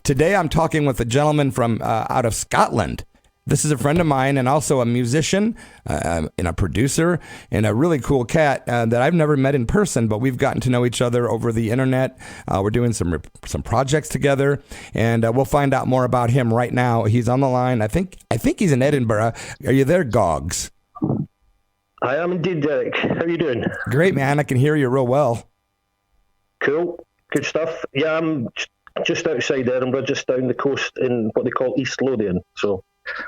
Today I'm talking with a gentleman from out of Scotland. This is a friend of mine and also a musician and a producer and a really cool cat that I've never met in person, but we've gotten to know each other over the internet. We're doing some projects together, and we'll find out more about him right now. He's on the line. I think he's in Edinburgh. Are you there, Gogs? I am indeed, Derek. How are you doing? Great, man. I can hear you real well. Cool. Good stuff. Yeah, I'm just outside Edinburgh, just down the coast in what they call East Lothian. So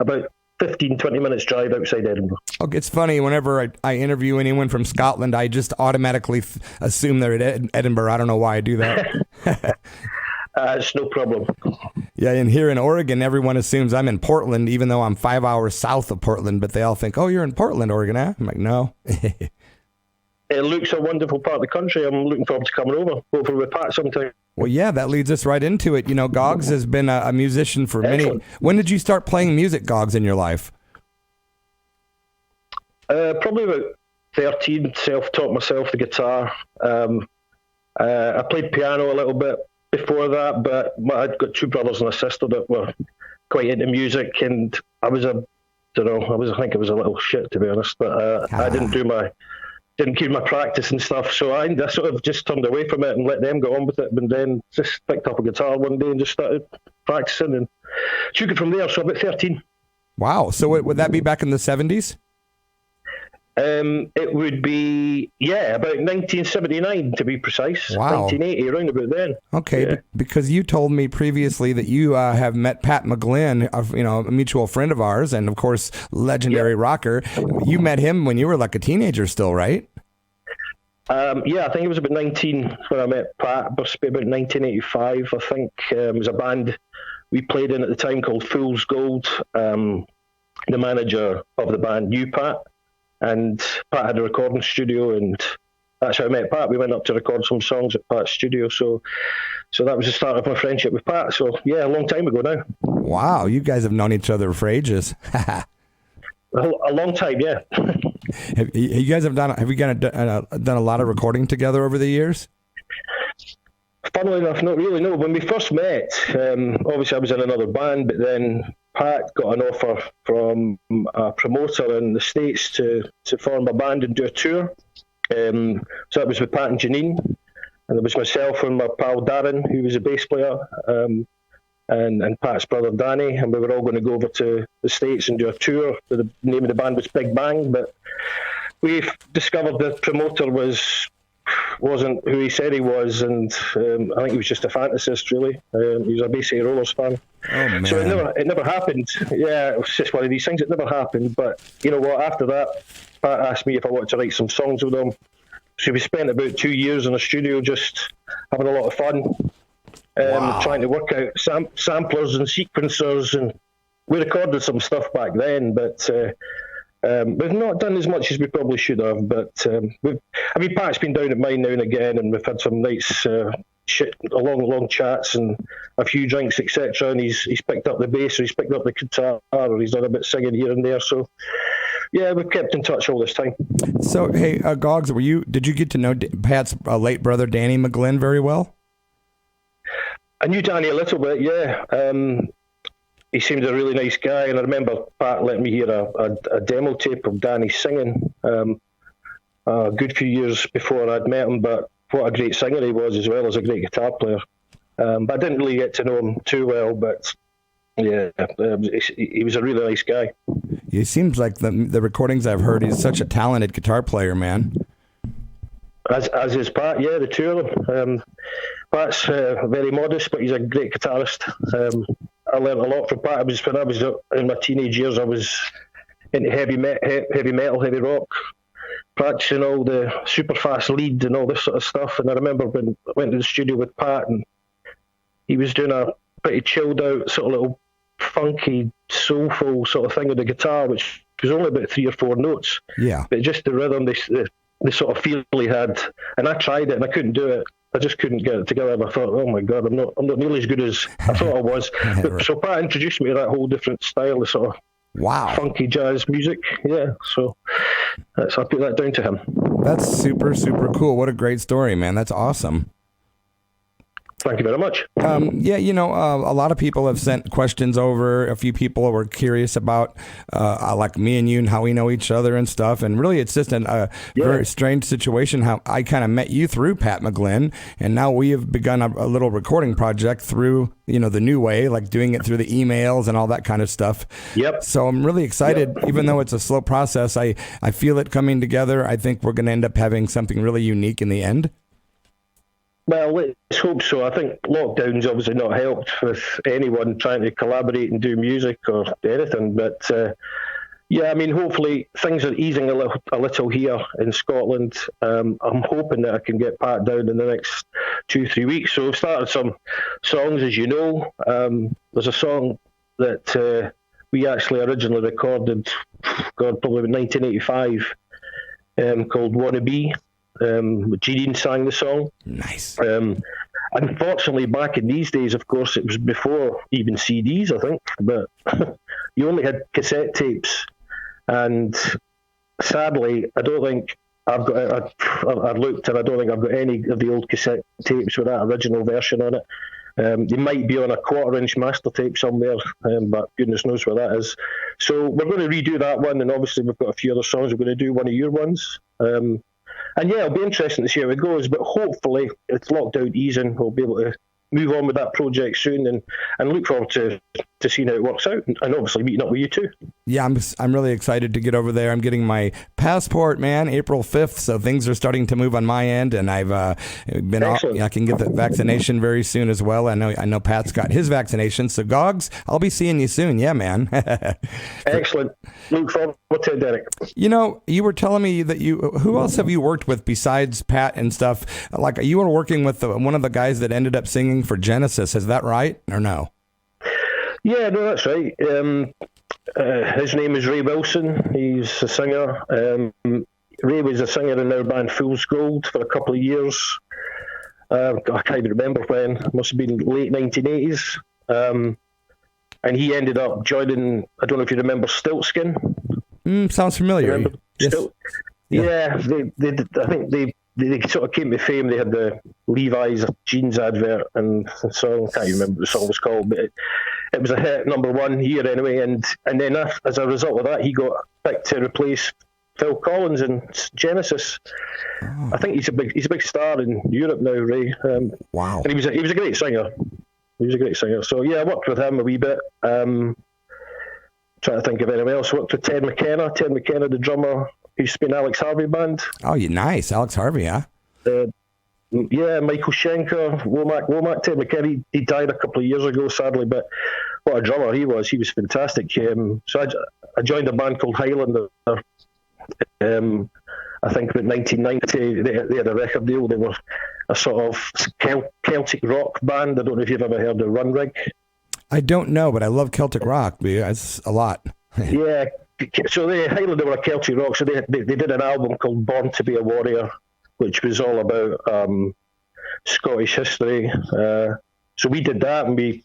about 15, 20 minutes drive outside Edinburgh. Okay, it's funny, whenever I interview anyone from Scotland, I just automatically assume they're at Edinburgh. I don't know why I do that. It's no problem. Yeah, and here in Oregon, everyone assumes I'm in Portland, even though I'm 5 hours south of Portland, but they all think, oh, you're in Portland, Oregon, eh? I'm like, no. It looks a wonderful part of the country. I'm looking forward to coming over, hopefully with Pat sometime. Well, yeah, that leads us right into it. You know, Gogs has been a musician for Excellent. many. When did you start playing music, Gogs, in your life? Probably about 13, self-taught myself the guitar. I played piano a little bit before that, but I'd got two brothers and a sister that were quite into music, and I think I was a little shit, to be honest, but I didn't keep my practice and stuff, so I sort of just turned away from it and let them go on with it, and then just picked up a guitar one day and just started practicing and took it from there. So about 13. Wow. So would that be back in the 70s? It would be, about 1979 to be precise. Wow. 1980, around about then. Okay, Yeah. because you told me previously that you have met Pat McGlynn, a mutual friend of ours, and of course, legendary rocker. You met him when you were like a teenager still, right? I think it was about 19 when I met Pat. It must be about 1985, I think. It was a band we played in at the time called Fool's Gold. The manager of the band knew Pat, and Pat had a recording studio, and that's how I met Pat. We went up to record some songs at Pat's studio, so that was the start of my friendship with Pat. So yeah, a long time ago now. Wow, you guys have known each other for ages. A long time, yeah. Have you guys done a lot of recording together over the years? Funnily enough, not really, no. When we first met, obviously I was in another band, but then Pat got an offer from a promoter in the States to form a band and do a tour. So that was with Pat and Janine, and there was myself and my pal Darren, who was a bass player, and Pat's brother Danny, and we were all going to go over to the States and do a tour. The name of the band was Big Bang, but we discovered the promoter wasn't who he said he was, and I think he was just a fantasist, really. He was a basically Rollers fan. Oh, man. So it never happened. Yeah, it was just one of these things. It never happened. But you know what? After that, Pat asked me if I wanted to write some songs with him. So we spent about 2 years in a studio just having a lot of fun, trying to work out samplers and sequencers, and we recorded some stuff back then, but we've not done as much as we probably should have. But Pat's been down at mine now and again, and we've had some nice long chats and a few drinks, etc. And he's picked up the bass, or he's picked up the guitar, or he's done a bit of singing here and there. So yeah, we've kept in touch all this time. So hey, Gogs, did you get to know Pat's late brother Danny McGlynn very well? I knew Danny a little bit, yeah. He seemed a really nice guy, and I remember Pat letting me hear a demo tape of Danny singing a good few years before I'd met him, but what a great singer he was, as well as a great guitar player. But I didn't really get to know him too well, but yeah, he was a really nice guy. He seems like the recordings I've heard, he's such a talented guitar player, man. As is Pat, yeah, the two of them. Pat's very modest, but he's a great guitarist. I learned a lot from Pat. When I was in my teenage years, I was into heavy metal, heavy rock, practicing all the super fast lead and all this sort of stuff. And I remember when I went to the studio with Pat, and he was doing a pretty chilled out sort of little funky, soulful sort of thing with the guitar, which was only about 3 or 4 notes. Yeah. But just the rhythm, the sort of feel he had. And I tried it and I couldn't do it. I just couldn't get it together. And I thought, oh my God, I'm not nearly as good as I thought I was. Right. So Pat introduced me to that whole different style of sort of funky jazz music. Yeah, so I put that down to him. That's super, super cool. What a great story, man. That's awesome. Thank you very much. Yeah, a lot of people have sent questions over. A few people were curious about, like me and you and how we know each other and stuff. And really, it's just a very strange situation how I kind of met you through Pat McGlynn, and now we have begun a little recording project through, the new way, like doing it through the emails and all that kind of stuff. Yep. So I'm really excited, even though it's a slow process. I feel it coming together. I think we're going to end up having something really unique in the end. Well, let's hope so. I think lockdown's obviously not helped with anyone trying to collaborate and do music or anything. But hopefully things are easing a little here in Scotland. I'm hoping that I can get Pat down in the next 2-3 weeks. So we've started some songs, as you know. There's a song that we actually originally recorded, probably in 1985, called "Wanna Be." Gene sang the song. Nice. Unfortunately, back in these days, of course, it was before even CDs, I think, but you only had cassette tapes. And sadly, I don't think I've got. I've looked, and I don't think I've got any of the old cassette tapes with that original version on it. They might be on a 1/4-inch master tape somewhere, but goodness knows where that is. So we're going to redo that one, and obviously we've got a few other songs. We're going to do one of your ones. And yeah, it'll be interesting to see how it goes, but hopefully it's lockdown easing. We'll be able to move on with that project soon and look forward to seeing how it works out, and obviously meeting up with you too. Yeah, I'm really excited to get over there. I'm getting my passport, man, April 5th, so things are starting to move on my end, and I've been I can get the vaccination very soon as well. I know Pat's got his vaccination, so Gogs, I'll be seeing you soon. Yeah, man. Excellent. Look forward to it, Derek. You were telling me that who else have you worked with besides Pat and stuff? Like, you were working with one of the guys that ended up singing for Genesis. Is that right or no? Yeah, no, that's right. His name is Ray Wilson. He's a singer. Ray was a singer in our band Fool's Gold for a couple of years. I can't even remember when. It must have been late 1980s. And he ended up joining, I don't know if you remember Stiltskin. Sounds familiar. Yes. Yeah, I think they sort of came to fame. They had the Levi's jeans advert and the song. I can't even remember what the song was called, but it was a hit, #1 here anyway. And then as a result of that, he got picked to replace Phil Collins in Genesis. Oh. I think he's a big star in Europe now, Ray. Wow. And he was a great singer. So yeah, I worked with him a wee bit. Trying to think of anyone else. I worked with Ted McKenna, the drummer, who's been Alex Harvey band. Oh, you're nice. Alex Harvey, huh? Yeah, Michael Schenker, Womack. Ted McKenna, he died a couple of years ago, sadly, but what a drummer he was. He was fantastic. So I joined a band called Highlander. I think about 1990, they had a record deal. They were a sort of Celtic rock band. I don't know if you've ever heard of Runrig. I don't know, but I love Celtic rock. It's a lot. Yeah, so Highlander were a Celtic rock, so they did an album called Born to Be a Warrior, which was all about Scottish history. So we did that, and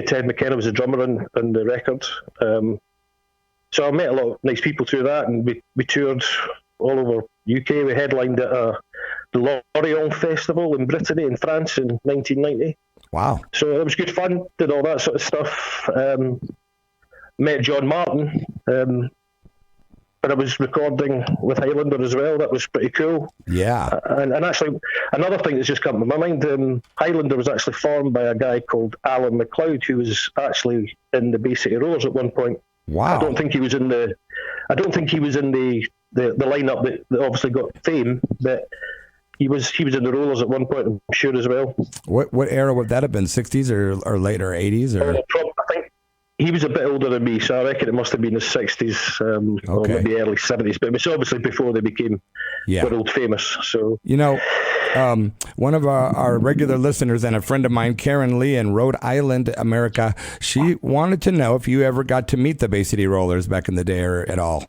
Ted McKenna was a drummer on the record. So I met a lot of nice people through that, and we toured all over UK. We headlined at the Lorient Festival in Brittany in France in 1990. Wow. So it was good fun, did all that sort of stuff. Met John Martin, but I was recording with Highlander as well. That was pretty cool. Yeah. And actually, another thing that's just come to my mind, Highlander was actually formed by a guy called Alan McLeod, who was actually in the Bay City Rollers at one point. Wow. I don't think he was in the lineup that obviously got fame, but he was in the Rollers at one point, I'm sure, as well. What era would that have been? 60s or later 80s? Or? I think he was a bit older than me, so I reckon it must have been the 60s or maybe early 70s. But it was obviously before they became world famous. So one of our regular listeners and a friend of mine, Karen Lee in Rhode Island, America, she wanted to know if you ever got to meet the Bay City Rollers back in the day or at all.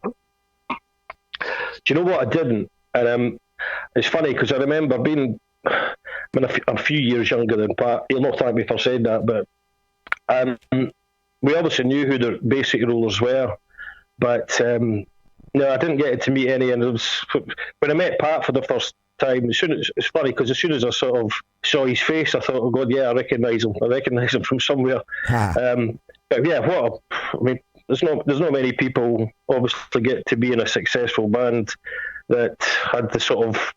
Do you know what? I didn't. And it's funny because I remember being a few years younger than Pat. He'll not thank me for saying that, but we obviously knew who the Bay City Rollers were. But no, I didn't get to meet any. And it was when I met Pat for the first time. It's funny because as soon as I sort of saw his face, I thought, oh God, yeah, I recognise him. I recognise him from somewhere. But yeah, I mean, there's not many people obviously get to be in a successful band that had the sort of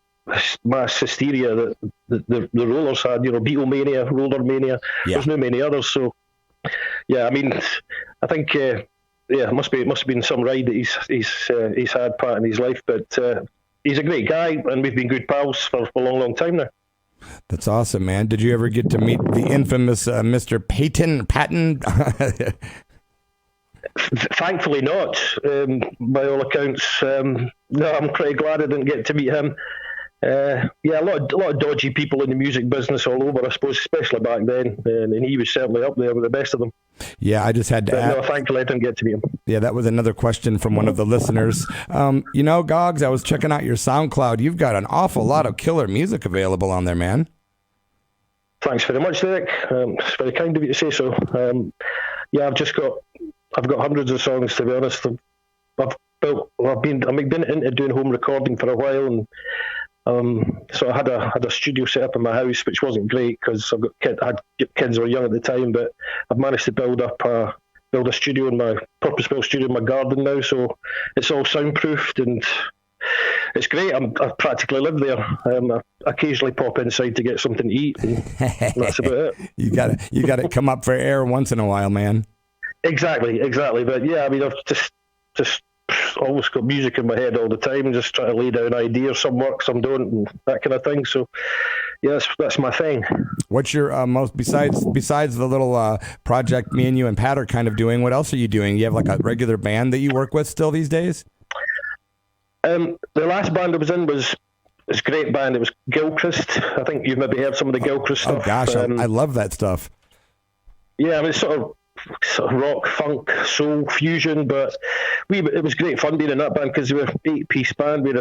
mass hysteria that the Rollers had. Beatlemania, Roller Mania. Yeah. There's not many others. So yeah, I mean, I think it must have been some ride that he's had part in his life, but. He's a great guy, and we've been good pals for a long, long time now. That's awesome, man. Did you ever get to meet the infamous Mr. Patton? Thankfully not, by all accounts. No, I'm pretty glad I didn't get to meet him. A lot of dodgy people in the music business all over, I suppose, especially back then, and he was certainly up there with the best of them. Yeah, I just had to ask. No, thankfully I didn't get to meet him. Yeah, that was another question from one of the listeners. Gogs, I was checking out your SoundCloud. You've got an awful lot of killer music available on there, man. Thanks very much, Derek. It's very kind of you to say so. I've got hundreds of songs, to be honest. I've been into doing home recording for a while, and so I had a studio set up in my house, which wasn't great because I had kids who were young at the time, but I've managed to build a studio in my purpose-built studio in my garden now, so it's all soundproofed and it's great. I practically live there. I occasionally pop inside to get something to eat, and that's about it. You got to come up for air once in a while, man. Exactly. But yeah, I mean, I've just always got music in my head all the time, just trying to lay down ideas. Some work, some don't, and that kind of thing. So yeah, that's my thing. What's your most besides the little project me and you and Pat are kind of doing? What else are you doing? You have like a regular band that you work with still these days? The last band I was in was a great band. It was Gilchrist. I think you've maybe heard some of the Gilchrist stuff. Oh gosh, I love that stuff. Yeah, I mean, it's sort of rock, funk, soul, fusion, but it was great fun being in that band because we were an 8-piece band. We had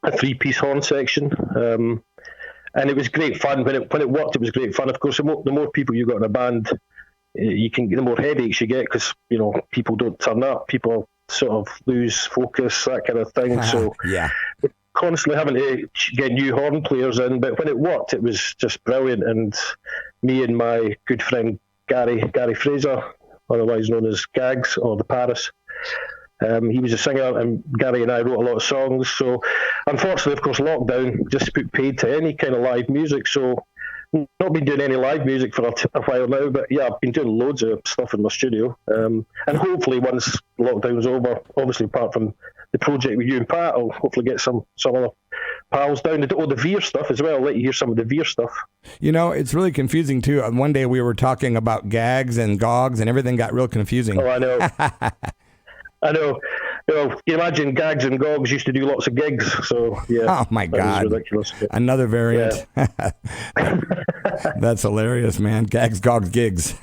a three-piece horn section, and it was great fun. When it worked, it was great fun. Of course, the more people you got in a band, the more headaches you get because people don't turn up, people sort of lose focus, that kind of thing. So yeah, constantly having to get new horn players in, but when it worked, it was just brilliant. And me and my good friend Gary Fraser, otherwise known as Gags or the Paris. He was a singer, and Gary and I wrote a lot of songs. So, unfortunately, of course, lockdown just put paid to any kind of live music. So, not been doing any live music for a while now, but yeah, I've been doing loads of stuff in my studio. And hopefully, once lockdown's over, obviously, apart from the project with you and Pat, I'll hopefully get some other pals down. The Veer stuff as well. I'll let you hear some of the Veer stuff. It's really confusing too. One day we were talking about Gags and Gogs, and everything got real confusing. Oh, I know. I know. You imagine Gags and Gogs used to do lots of gigs. So yeah. Oh my God! Was ridiculous. Another variant. Yeah. That's hilarious, man. Gags, Gogs, gigs.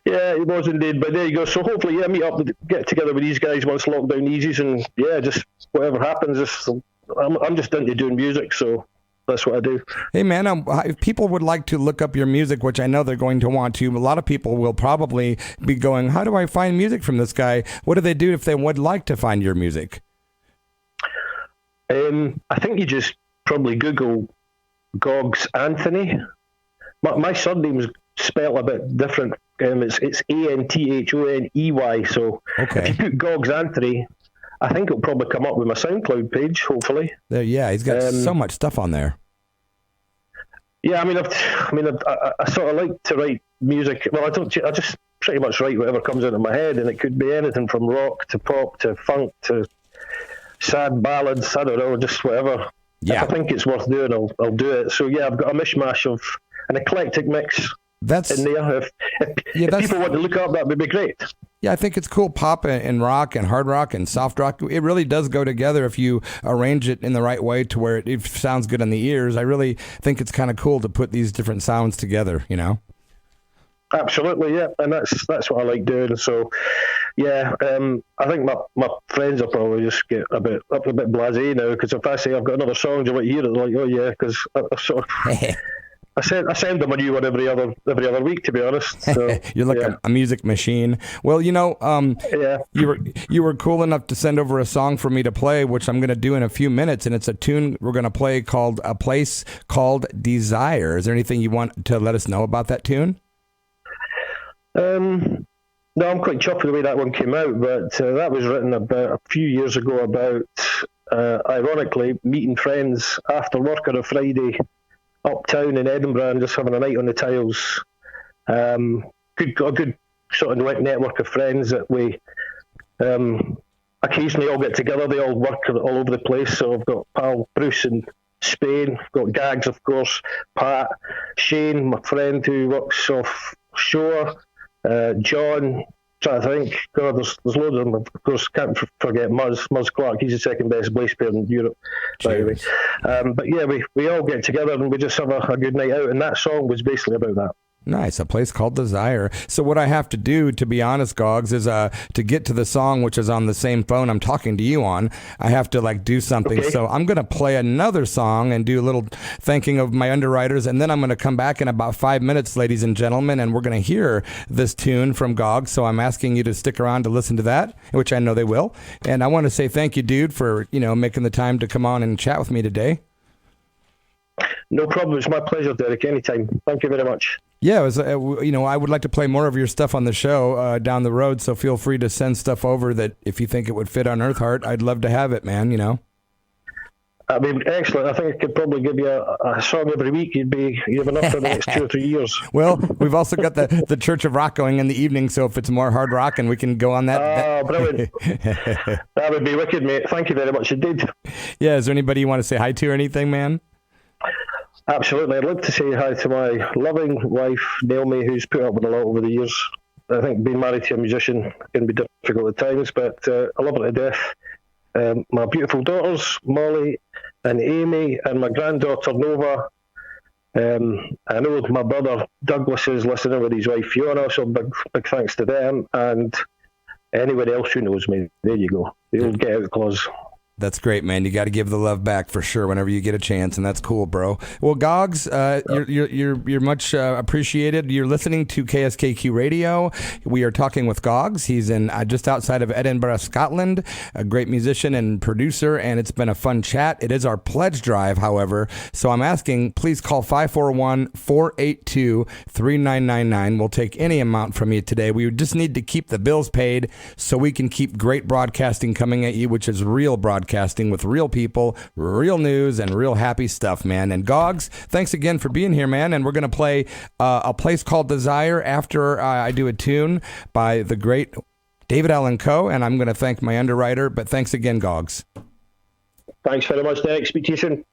Yeah, it was indeed. But there you go. So hopefully, meet up, get together with these guys once lockdown eases, and just whatever happens. I'm just into doing music, so that's what I do. Hey, man, if people would like to look up your music, which I know they're going to want to, a lot of people will probably be going, how do I find music from this guy? What do they do if they would like to find your music? I think you just probably Google Gogs Anthony. My surname's spelled a bit different. It's Anthoney. So okay. If you put Gogs Anthony, I think it'll probably come up with my SoundCloud page, hopefully. Yeah, he's got so much stuff on there. Yeah, I sort of like to write music. Well, I just pretty much write whatever comes into my head, and it could be anything from rock to pop to funk to sad ballads. I don't know, just whatever. Yeah. If I think it's worth doing, I'll do it. So yeah, I've got a mishmash of an eclectic mix in there. If people want to look up, that would be great. Yeah, I think it's cool. Pop and rock and hard rock and soft rock. It really does go together if you arrange it in the right way to where it sounds good on the ears. I really think it's kind of cool to put these different sounds together, Absolutely, yeah, and that's what I like doing. So, yeah, I think my friends will probably just get a bit blasé now because if I say I've got another song, do you want to hear it? They're like, oh yeah, because I sort of I send them a new one every other week, to be honest. So, You're like a music machine. Well, yeah. you were cool enough to send over a song for me to play, which I'm going to do in a few minutes, and it's a tune we're going to play called "A Place Called Desire." Is there anything you want to let us know about that tune? No, I'm quite chuffed with the way that one came out, but that was written about a few years ago about, ironically, meeting friends after work on a Friday uptown in Edinburgh and just having a night on the tiles. A good sort of network of friends that we occasionally all get together. They all work all over the place. So I've got pal Bruce in Spain, I've got Gogs, of course, Pat, Shane, my friend who works offshore, John, trying to think. God, there's loads of them. Of course, can't forget Muzz Clark. He's the second best bass player in Europe, by the way. But yeah, we all get together and we just have a good night out. And that song was basically about that. Nice. A Place Called Desire. So what I have to do, to be honest, Gogs, is to get to the song, which is on the same phone I'm talking to you on, I have to do something. Okay. So I'm going to play another song and do a little thanking of my underwriters, and then I'm going to come back in about 5 minutes, ladies and gentlemen, and we're going to hear this tune from Gogs. So I'm asking you to stick around to listen to that, which I know they will. And I want to say thank you, dude, for making the time to come on and chat with me today. No problem. It's my pleasure, Derek. Anytime. Thank you very much. Yeah, it was, I would like to play more of your stuff on the show down the road, so feel free to send stuff over that if you think it would fit on Earthheart, I'd love to have it, man, I mean, excellent. I think I could probably give you a song every week. You have enough for the next 2 or 3 years. Well, we've also got the Church of Rock going in the evening, so if it's more hard rock, and we can go on that. Brilliant. That would be wicked, mate. Thank you very much indeed. Yeah, is there anybody you want to say hi to or anything, man? Absolutely. I'd love to say hi to my loving wife, Naomi, who's put up with a lot over the years. I think being married to a musician can be difficult at times, but I love her to death. My beautiful daughters, Molly and Amy, and my granddaughter, Nova. I know my brother, Douglas, is listening with his wife, Fiona, so big thanks to them. And anyone else who knows me, there you go. The old get out clause. That's great, man. You got to give the love back for sure whenever you get a chance, and that's cool, bro. Well, Gogs, you're much appreciated. You're listening to KSKQ Radio. We are talking with Gogs. He's in just outside of Edinburgh, Scotland. A great musician and producer, and it's been a fun chat. It is our pledge drive, however, so I'm asking, please call 541-482-3999. We'll take any amount from you today. We just need to keep the bills paid so we can keep great broadcasting coming at you, which is real broadcasting with real people, real news, and real happy stuff, man. And Gogs, thanks again for being here, man. And we're going to play A Place Called Desire after I do a tune by the great David Allen Coe, and I'm going to thank my underwriter, but thanks again, Gogs. Thanks very much, Derek. Speak to you soon.